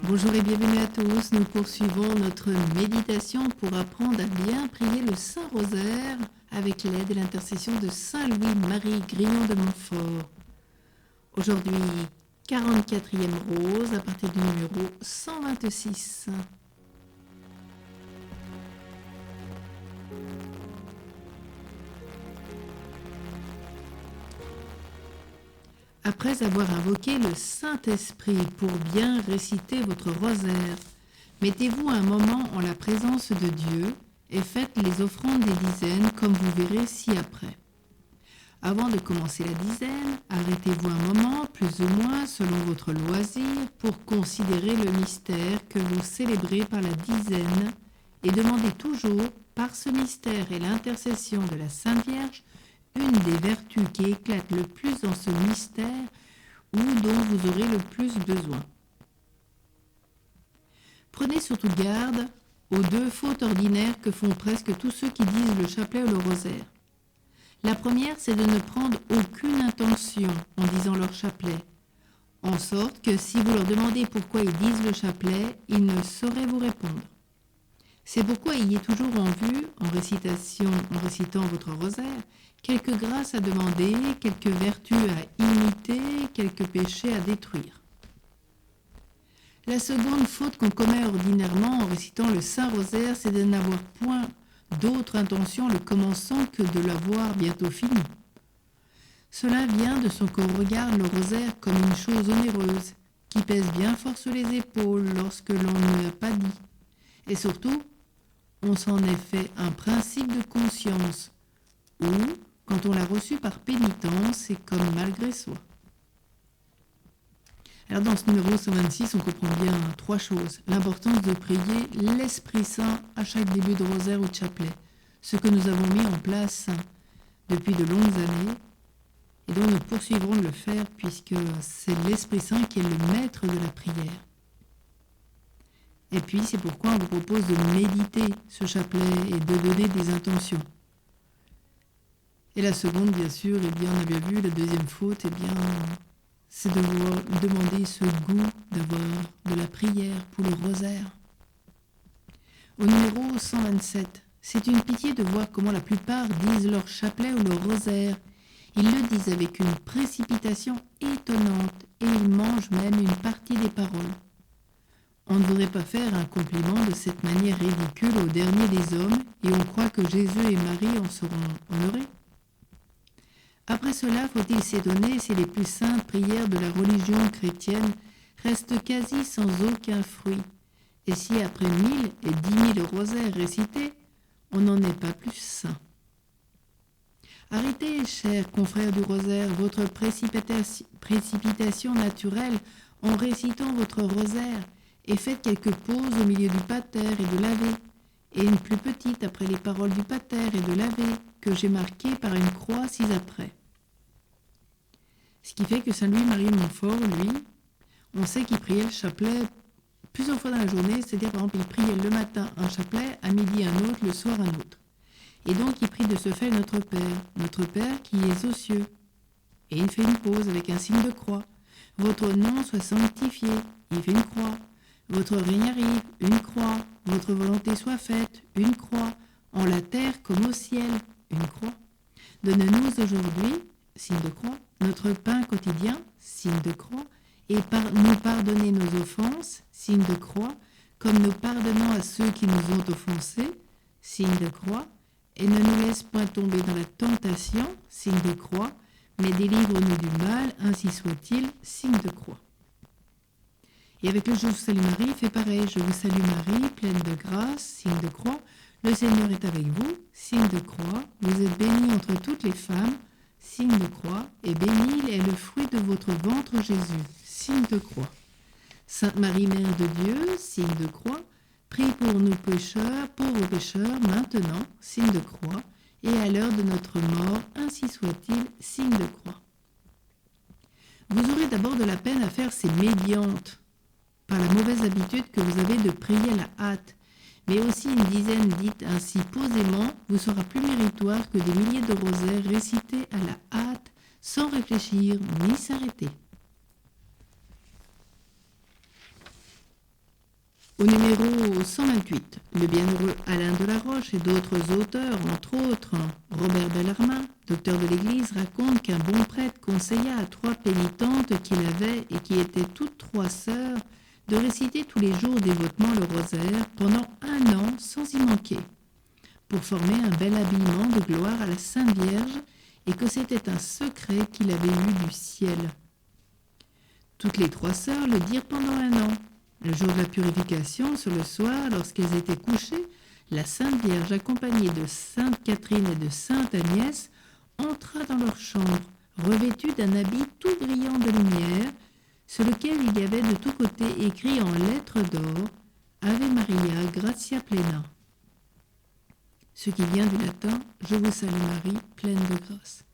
Bonjour et bienvenue à tous, nous poursuivons notre méditation pour apprendre à bien prier le Saint-Rosaire avec l'aide et l'intercession de Saint Louis-Marie Grignon de Montfort. Aujourd'hui, 44e rose à partir du numéro 126. Après avoir invoqué le Saint-Esprit pour bien réciter votre rosaire, mettez-vous un moment en la présence de Dieu et faites les offrandes des dizaines comme vous verrez ci-après. Avant de commencer la dizaine, arrêtez-vous un moment, plus ou moins selon votre loisir, pour considérer le mystère que vous célébrez par la dizaine et demandez toujours, par ce mystère et l'intercession de la Sainte Vierge, une des vertus qui éclate le plus dans ce mystère ou dont vous aurez le plus besoin. Prenez surtout garde aux deux fautes ordinaires que font presque tous ceux qui disent le chapelet ou le rosaire. La première, c'est de ne prendre aucune intention en disant leur chapelet, en sorte que si vous leur demandez pourquoi ils disent le chapelet, ils ne sauraient vous répondre. C'est pourquoi ayez toujours en vue, en récitant votre rosaire, quelques grâces à demander, quelques vertus à imiter, quelques péchés à détruire. La seconde faute qu'on commet ordinairement en récitant le Saint-Rosaire, c'est de n'avoir point d'autre intention le commençant que de l'avoir bientôt fini. Cela vient de ce qu'on regarde le rosaire comme une chose onéreuse, qui pèse bien fort sur les épaules lorsque l'on ne l'a pas dit. Et surtout, on s'en est fait un principe de conscience, ou, quand on l'a reçu par pénitence, c'est comme malgré soi. Alors dans ce numéro 126, on comprend bien trois choses. L'importance de prier l'Esprit Saint à chaque début de rosaire ou de chapelet, ce que nous avons mis en place depuis de longues années, et dont nous poursuivrons de le faire puisque c'est l'Esprit Saint qui est le maître de la prière. Et puis c'est pourquoi on vous propose de méditer ce chapelet et de donner des intentions. Et la seconde, bien sûr, on avait vu, la deuxième faute, c'est de vous demander ce goût d'avoir de la prière pour le rosaire. Au numéro 127, c'est une pitié de voir comment la plupart disent leur chapelet ou leur rosaire. Ils le disent avec une précipitation étonnante et ils mangent même une partie des paroles. On ne voudrait pas faire un compliment de cette manière ridicule au dernier des hommes et on croit que Jésus et Marie en seront honorés. Après cela, faut-il s'étonner si les plus saintes prières de la religion chrétienne restent quasi sans aucun fruit, et si après 1000 et 10 000 rosaires récités, on n'en est pas plus saint. Arrêtez, chers confrères du rosaire, votre précipitation naturelle en récitant votre rosaire, et faites quelques pauses au milieu du pater et de l'Ave, et une plus petite après les paroles du pater et de l'Ave, que j'ai marquées par une croix ci-après. Ce qui fait que Saint Louis-Marie de Montfort, lui, on sait qu'il priait le chapelet plusieurs fois dans la journée, c'est-à-dire par exemple il priait le matin un chapelet, à midi un autre, le soir un autre. Et donc il prie de ce fait notre Père qui es aux cieux. Et il fait une pause avec un signe de croix. Votre nom soit sanctifié, il fait une croix. Votre règne arrive, une croix. Votre volonté soit faite, une croix. En la terre comme au ciel, une croix. Donne-nous aujourd'hui, signe de croix, notre pain quotidien, signe de croix, et nous pardonner nos offenses, signe de croix, comme nous pardonnons à ceux qui nous ont offensés, signe de croix, et ne nous laisse point tomber dans la tentation, signe de croix, mais délivre-nous du mal, ainsi soit-il, signe de croix. Et avec le Je vous salue Marie, fait pareil, je vous salue Marie, pleine de grâce, signe de croix, le Seigneur est avec vous, signe de croix, vous êtes bénie entre toutes les femmes, signe de croix, et béni est le fruit de votre ventre Jésus, signe de croix. Sainte Marie, Mère de Dieu, signe de croix, prie pour nous pécheurs, pauvres pécheurs, maintenant, signe de croix, et à l'heure de notre mort, ainsi soit-il, signe de croix. Vous aurez d'abord de la peine à faire ces médiantes, par la mauvaise habitude que vous avez de prier à la hâte, mais aussi une dizaine dites ainsi posément vous sera plus méritoire que des milliers de rosaires récités à la hâte, sans réfléchir ni s'arrêter. Au numéro 128, le bienheureux Alain Delaroche et d'autres auteurs, entre autres Robert Bellarmin, docteur de l'Église, racontent qu'un bon prêtre conseilla à 3 pénitentes qu'il avait et qui étaient toutes 3 sœurs de réciter tous les jours dévotement le rosaire pendant 1 an sans y manquer, pour former un bel habillement de gloire à la Sainte Vierge et que c'était un secret qu'il avait eu du ciel. Toutes les 3 sœurs le dirent pendant 1 an. Le jour de la purification, sur le soir, lorsqu'elles étaient couchées, la Sainte Vierge, accompagnée de Sainte Catherine et de Sainte Agnès, entra dans leur chambre, revêtue d'un habit tout brillant de lumière, sur lequel il y avait de tous côtés écrit en lettres d'or « Ave Maria, gratia plena », ce qui vient du latin « Je vous salue Marie, pleine de grâce ».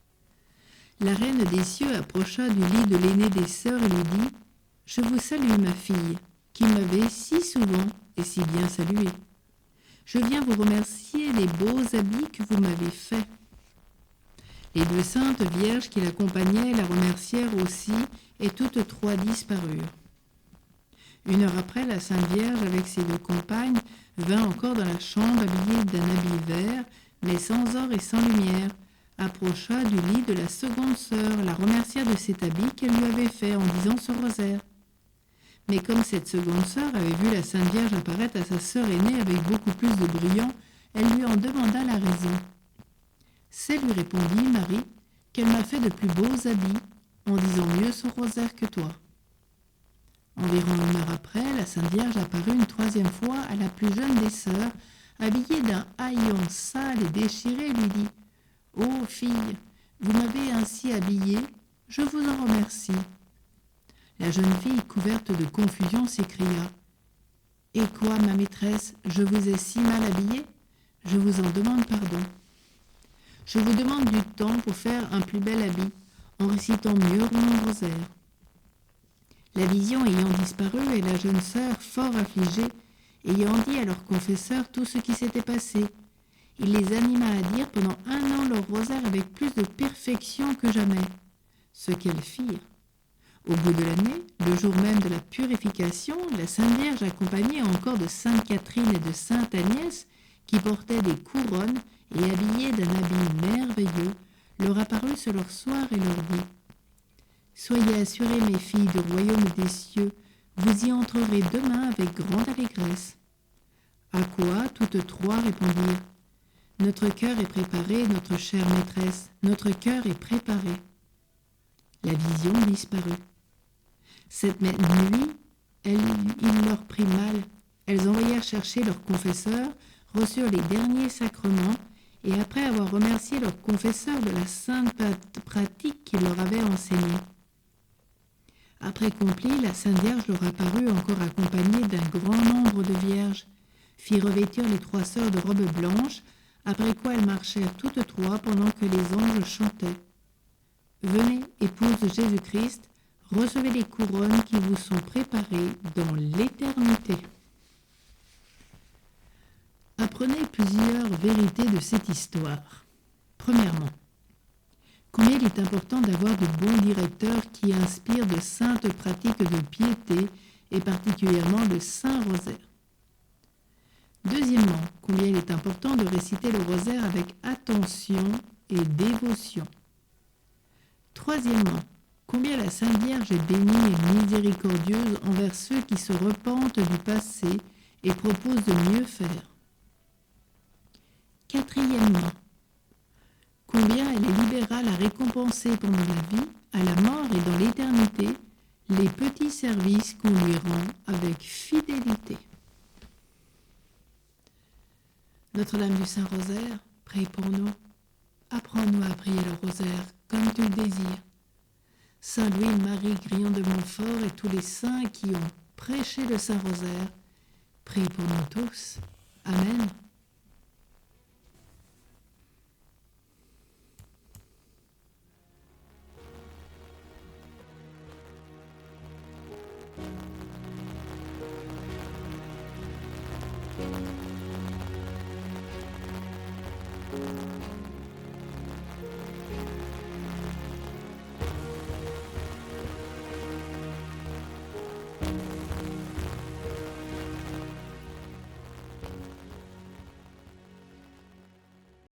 La reine des cieux approcha du lit de l'aînée des sœurs et lui dit « Je vous salue, ma fille, qui m'avez si souvent et si bien salué. Je viens vous remercier des beaux habits que vous m'avez faits. » Les 2 saintes vierges qui l'accompagnaient la remercièrent aussi, et toutes 3 disparurent. 1 heure après, la Sainte Vierge, avec ses 2 compagnes, vint encore dans la chambre habillée d'un habit vert, mais sans or et sans lumière, approcha du lit de la seconde sœur, la remercia de cet habit qu'elle lui avait fait en disant ce rosaire. Mais comme cette seconde sœur avait vu la Sainte Vierge apparaître à sa sœur aînée avec beaucoup plus de brillant, elle lui en demanda la raison. Celle lui répondit, Marie, qu'elle m'a fait de plus beaux habits, en disant mieux son rosaire que toi. Environ 1 heure après, la Sainte Vierge apparut une 3e fois à la plus jeune des sœurs, habillée d'un haillon sale et déchiré, et lui dit « Ô fille, vous m'avez ainsi habillée, je vous en remercie. » La jeune fille, couverte de confusion, s'écria « Et quoi, ma maîtresse, je vous ai si mal habillée? Je vous en demande pardon. Je vous demande du temps pour faire un plus bel habit, en récitant mieux mon rosaire. » La vision ayant disparu et la jeune sœur, fort affligée, ayant dit à leur confesseur tout ce qui s'était passé, il les anima à dire pendant 1 an leur rosaire avec plus de perfection que jamais, ce qu'elles firent. Au bout de l'année, le jour même de la purification, la Sainte Vierge, accompagnée encore de Sainte Catherine et de Sainte Agnès, qui portaient des couronnes et habillées d'un habit merveilleux, leur apparut sur leur soir et leur dit « Soyez assurées, mes filles du royaume des cieux, vous y entrerez demain avec grande allégresse. » À quoi toutes 3 répondirent « Notre cœur est préparé, notre chère maîtresse, notre cœur est préparé. » La vision disparut. Cette même nuit, il leur prit mal. Elles envoyèrent chercher leur confesseur, reçurent les derniers sacrements, et après avoir remercié leur confesseur de la sainte pratique qu'il leur avait enseignée. Après complis, la Sainte Vierge leur apparut encore accompagnée d'un grand nombre de vierges, fit revêtir les 3 sœurs de robes blanches, après quoi elles marchèrent toutes 3 pendant que les anges chantaient. « Venez, épouse de Jésus-Christ, recevez les couronnes qui vous sont préparées dans l'éternité. » Apprenez plusieurs vérités de cette histoire. Premièrement, combien il est important d'avoir de bons directeurs qui inspirent de saintes pratiques de piété et particulièrement le Saint Rosaire. Deuxièmement, combien il est important de réciter le rosaire avec attention et dévotion. Troisièmement, combien la Sainte Vierge est bénie et miséricordieuse envers ceux qui se repentent du passé et proposent de mieux faire. Quatrièmement, combien elle est libérale à récompenser pendant la vie, à la mort et dans l'éternité, les petits services qu'on lui rend avec fidélité. Notre-Dame du Saint-Rosaire, prie pour nous. Apprends-nous à prier le rosaire comme tu le désires. Saint Louis-Marie Grillon de Montfort et tous les saints qui ont prêché le Saint-Rosaire, prie pour nous tous. Amen.